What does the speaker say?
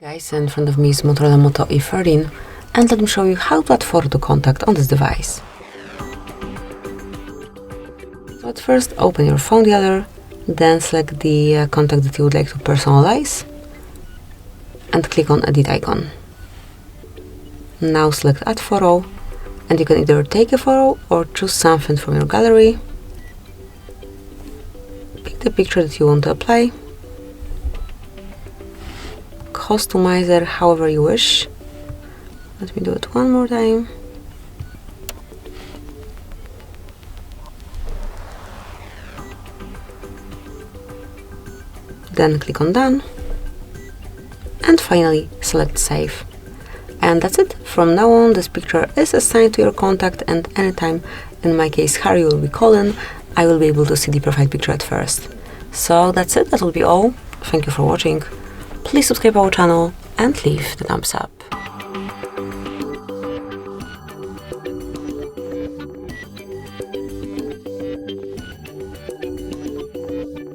Guys, in front of me is Motorola Moto E13, and let me show you how to add photo to contact on this device. So at first open your phone dialer, then select the contact that you would like to personalize and click on edit icon. Now select add photo, and you can either take a photo or choose something from your gallery. Pick the picture that you want to apply. Customize it however you wish. Let me do it one more time. Then click on done. And finally select save. And that's it. From now on this picture is assigned to your contact, and anytime, in my case Harry will be calling, I will be able to see the profile picture at first. So that's it, that will be all. Thank you for watching. Please subscribe our channel and leave the thumbs up.